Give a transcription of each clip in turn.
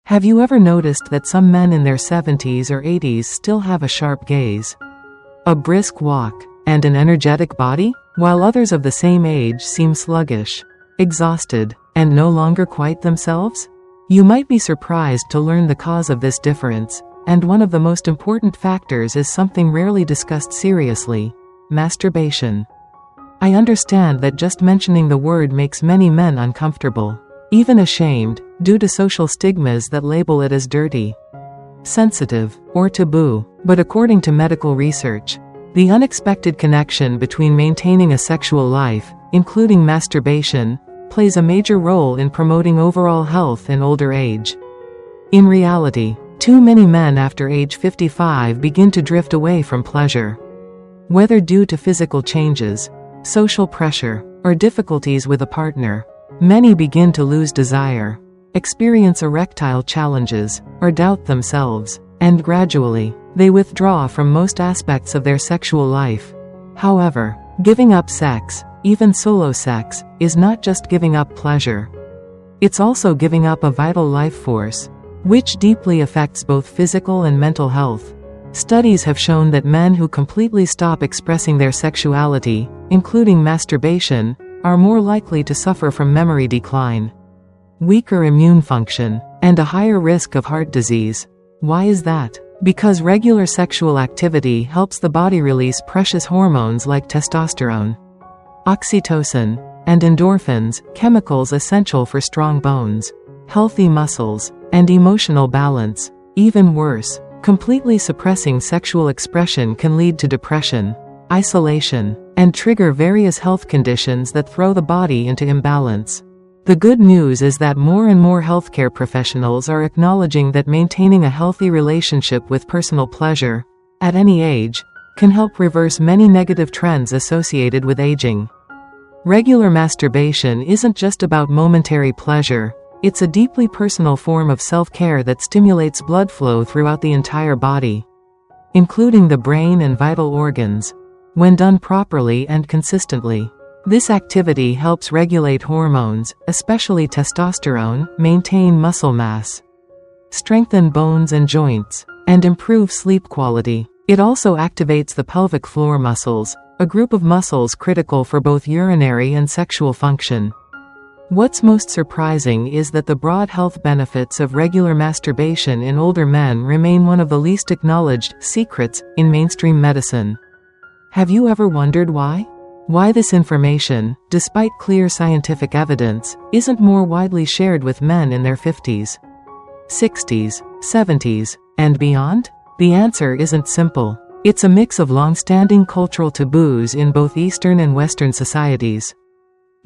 Have you ever noticed that some men in their 70s or 80s still have a sharp gaze, a brisk walk, and an energetic body, while others of the same age seem sluggish, exhausted, and no longer quite themselves? You might be surprised to learn the cause of this difference, and one of the most important factors is something rarely discussed seriously: masturbation. I understand that just mentioning the word makes many men uncomfortable, even ashamed, due to social stigmas that label it as dirty, sensitive, or taboo. But according to medical research, the unexpected connection between maintaining a sexual life, including masturbation, plays a major role in promoting overall health in older age. In reality, too many men after age 55 begin to drift away from pleasure. Whether due to physical changes, social pressure, or difficulties with a partner, many begin to lose desire, experience erectile challenges, or doubt themselves, and gradually, they withdraw from most aspects of their sexual life. However, giving up sex, even solo sex, is not just giving up pleasure. It's also giving up a vital life force, which deeply affects both physical and mental health. Studies have shown that men who completely stop expressing their sexuality, including masturbation, are more likely to suffer from memory decline, weaker immune function, and a higher risk of heart disease. Why is that? Because regular sexual activity helps the body release precious hormones like testosterone, oxytocin, and endorphins, chemicals essential for strong bones, healthy muscles, and emotional balance. Even worse, completely suppressing sexual expression can lead to depression, isolation, and trigger various health conditions that throw the body into imbalance. The good news is that more and more healthcare professionals are acknowledging that maintaining a healthy relationship with personal pleasure, at any age, can help reverse many negative trends associated with aging. Regular masturbation isn't just about momentary pleasure, it's a deeply personal form of self-care that stimulates blood flow throughout the entire body, including the brain and vital organs. When done properly and consistently, this activity helps regulate hormones, especially testosterone, maintain muscle mass, strengthen bones and joints, and improve sleep quality. It also activates the pelvic floor muscles, a group of muscles critical for both urinary and sexual function. What's most surprising is that the broad health benefits of regular masturbation in older men remain one of the least acknowledged secrets in mainstream medicine. Have you ever wondered why? Why this information, despite clear scientific evidence, isn't more widely shared with men in their 50s, 60s, 70s, and beyond? The answer isn't simple. It's a mix of long-standing cultural taboos in both Eastern and Western societies,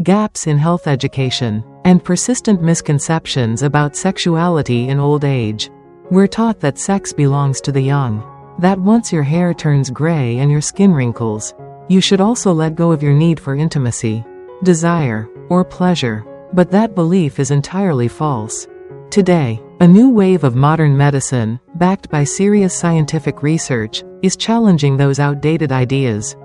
gaps in health education, and persistent misconceptions about sexuality in old age. We're taught that sex belongs to the young, that once your hair turns gray and your skin wrinkles, you should also let go of your need for intimacy, desire, or pleasure. But that belief is entirely false. Today, a new wave of modern medicine, backed by serious scientific research, is challenging those outdated ideas.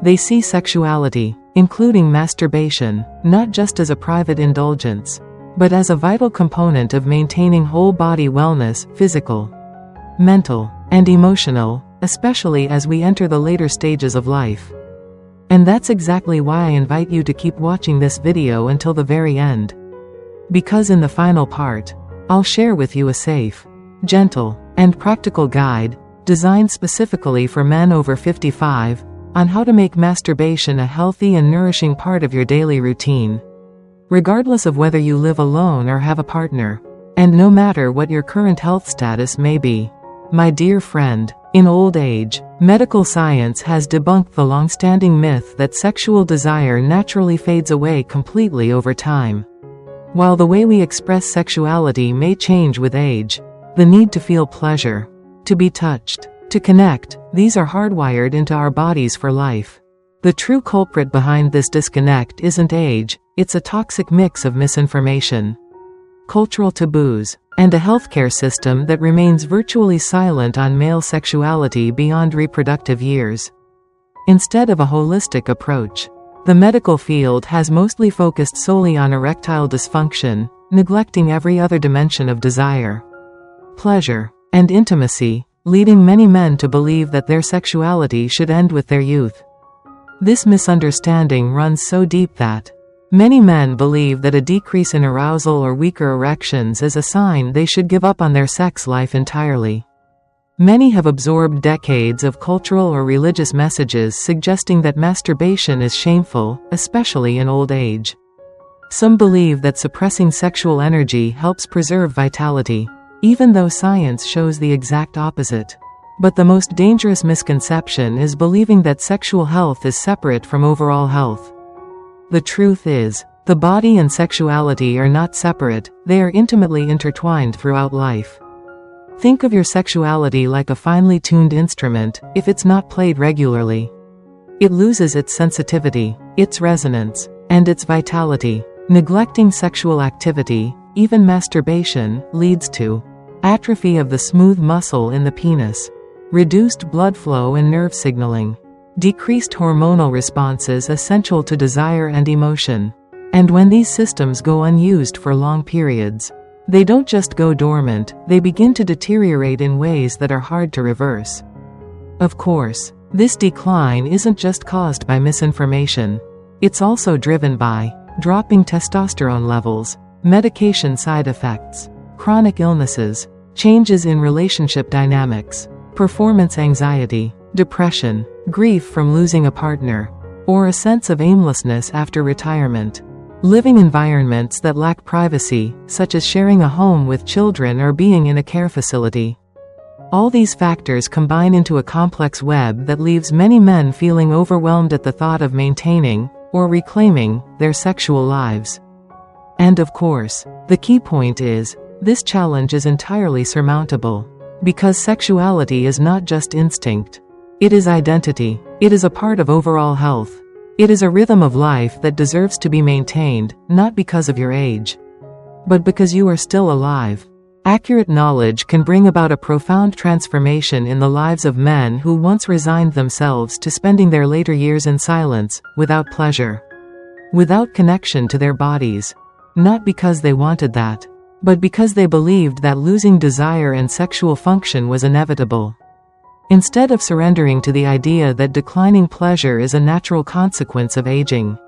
They see sexuality, including masturbation, not just as a private indulgence, but as a vital component of maintaining whole-body wellness, physical, mental, and emotional, especially as we enter the later stages of life. And that's exactly why I invite you to keep watching this video until the very end. Because in the final part, I'll share with you a safe, gentle, and practical guide, designed specifically for men over 55, on how to make masturbation a healthy and nourishing part of your daily routine, regardless of whether you live alone or have a partner, and no matter what your current health status may be. My dear friend, in old age, medical science has debunked the long-standing myth that sexual desire naturally fades away completely over time. While the way we express sexuality may change with age, the need to feel pleasure, to be touched, to connect, these are hardwired into our bodies for life. The true culprit behind this disconnect isn't age, it's a toxic mix of misinformation, cultural taboos, and a healthcare system that remains virtually silent on male sexuality beyond reproductive years. Instead of a holistic approach, the medical field has mostly focused solely on erectile dysfunction, neglecting every other dimension of desire, pleasure, and intimacy, leading many men to believe that their sexuality should end with their youth. This misunderstanding runs so deep that many men believe that a decrease in arousal or weaker erections is a sign they should give up on their sex life entirely. Many have absorbed decades of cultural or religious messages suggesting that masturbation is shameful, especially in old age. Some believe that suppressing sexual energy helps preserve vitality, even though science shows the exact opposite. But the most dangerous misconception is believing that sexual health is separate from overall health. The truth is, the body and sexuality are not separate, they are intimately intertwined throughout life. Think of your sexuality like a finely tuned instrument. If it's not played regularly, it loses its sensitivity, its resonance, and its vitality. Neglecting sexual activity, even masturbation, leads to atrophy of the smooth muscle in the penis, reduced blood flow and nerve signaling, decreased hormonal responses essential to desire and emotion. And when these systems go unused for long periods, they don't just go dormant, they begin to deteriorate in ways that are hard to reverse. Of course, this decline isn't just caused by misinformation. It's also driven by dropping testosterone levels, medication side effects, chronic illnesses, changes in relationship dynamics, performance anxiety, depression, grief from losing a partner, or a sense of aimlessness after retirement. Living environments that lack privacy, such as sharing a home with children or being in a care facility. All these factors combine into a complex web that leaves many men feeling overwhelmed at the thought of maintaining, or reclaiming, their sexual lives. And of course, the key point is, this challenge is entirely surmountable. Because sexuality is not just instinct. It is identity. It is a part of overall health. It is a rhythm of life that deserves to be maintained, not because of your age, but because you are still alive. Accurate knowledge can bring about a profound transformation in the lives of men who once resigned themselves to spending their later years in silence, without pleasure, without connection to their bodies. Not because they wanted that, but because they believed that losing desire and sexual function was inevitable. Instead of surrendering to the idea that declining pleasure is a natural consequence of aging,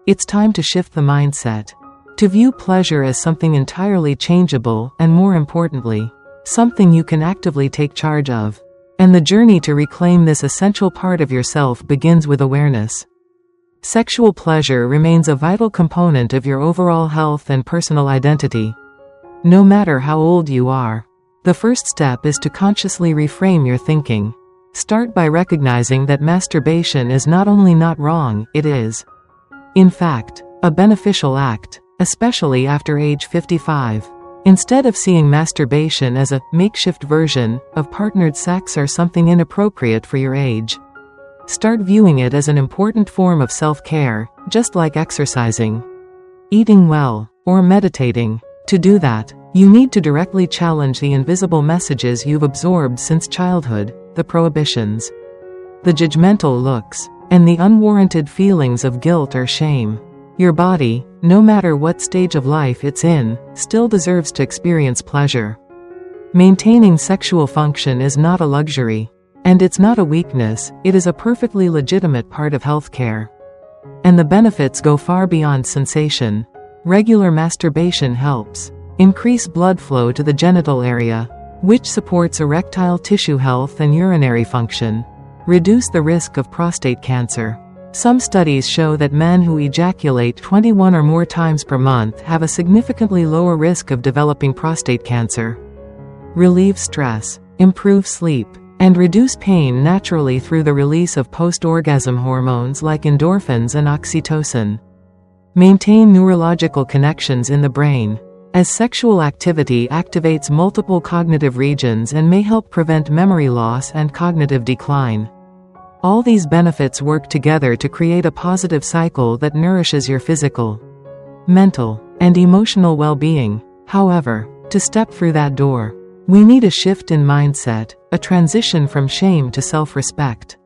it's time to shift the mindset. To view pleasure as something entirely changeable, and more importantly, something you can actively take charge of. And the journey to reclaim this essential part of yourself begins with awareness. Sexual pleasure remains a vital component of your overall health and personal identity. No matter how old you are. The first step is to consciously reframe your thinking. Start by recognizing that masturbation is not only not wrong, it is, in fact, a beneficial act, especially after age 55. Instead of seeing masturbation as a makeshift version of partnered sex or something inappropriate for your age, start viewing it as an important form of self-care, just like exercising, eating well, or meditating. To do that, you need to directly challenge the invisible messages you've absorbed since childhood, the prohibitions, the judgmental looks, and the unwarranted feelings of guilt or shame. Your body, no matter what stage of life it's in, still deserves to experience pleasure. Maintaining sexual function is not a luxury. And it's not a weakness, it is a perfectly legitimate part of healthcare. And the benefits go far beyond sensation. Regular masturbation helps increase blood flow to the genital area, which supports erectile tissue health and urinary function, reduce the risk of prostate cancer. Some studies show that men who ejaculate 21 or more times per month have a significantly lower risk of developing prostate cancer. Relieve stress, improve sleep, and reduce pain naturally through the release of post-orgasm hormones like endorphins and oxytocin. Maintain neurological connections in the brain, as sexual activity activates multiple cognitive regions and may help prevent memory loss and cognitive decline. All these benefits work together to create a positive cycle that nourishes your physical, mental, and emotional well-being. However, to step through that door, we need a shift in mindset, a transition from shame to self-respect.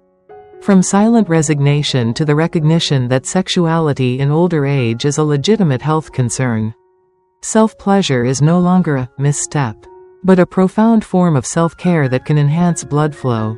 From silent resignation to the recognition that sexuality in older age is a legitimate health concern. Self-pleasure is no longer a misstep, but a profound form of self-care that can enhance blood flow,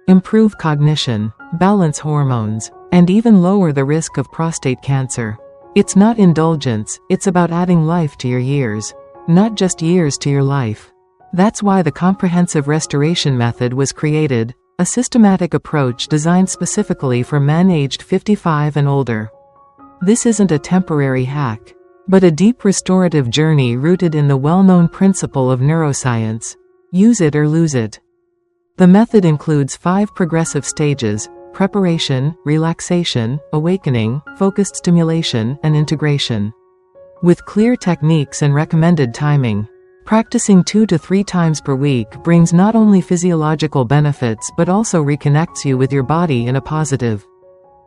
improve cognition, balance hormones, and even lower the risk of prostate cancer. It's not indulgence, it's about adding life to your years, not just years to your life. That's why the comprehensive restoration method was created, a systematic approach designed specifically for men aged 55 and older. This isn't a temporary hack, but a deep restorative journey rooted in the well-known principle of neuroscience: use it or lose it. The method includes 5 progressive stages: preparation, relaxation, awakening, focused stimulation, and integration. With clear techniques and recommended timing, practicing 2 to 3 times per week brings not only physiological benefits but also reconnects you with your body in a positive,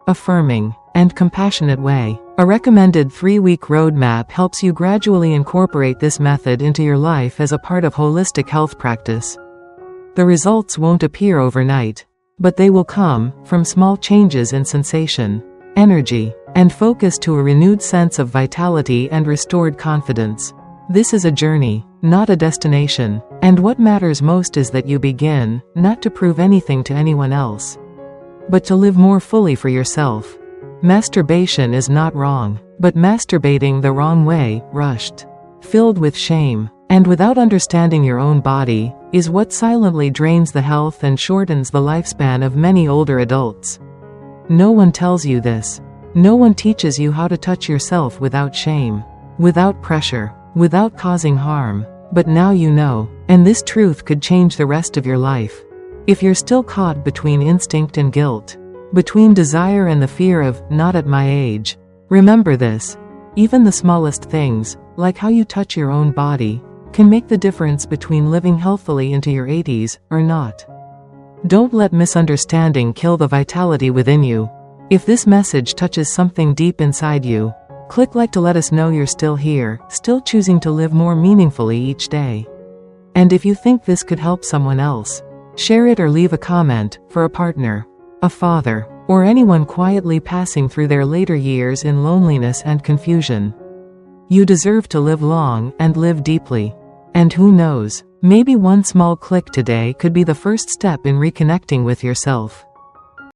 affirming, and compassionate way. A recommended 3-week roadmap helps you gradually incorporate this method into your life as a part of holistic health practice. The results won't appear overnight, but they will come from small changes in sensation, energy, and focus to a renewed sense of vitality and restored confidence. This is a journey, not a destination, and what matters most is that you begin, not to prove anything to anyone else, but to live more fully for yourself. Masturbation is not wrong, but masturbating the wrong way, rushed, filled with shame, and without understanding your own body, is what silently drains the health and shortens the lifespan of many older adults. No one tells you this. No one teaches you how to touch yourself without shame, without pressure, without causing harm. But now you know, and this truth could change the rest of your life. If you're still caught between instinct and guilt, between desire and the fear of "not at my age," remember this: even the smallest things, like how you touch your own body, can make the difference between living healthily into your 80s or not. Don't let misunderstanding kill the vitality within you. If this message touches something deep inside you, click like to let us know you're still here, still choosing to live more meaningfully each day. And if you think this could help someone else, share it or leave a comment. For a partner, a father, or anyone quietly passing through their later years in loneliness and confusion. You deserve to live long and live deeply. And who knows, maybe one small click today could be the first step in reconnecting with yourself.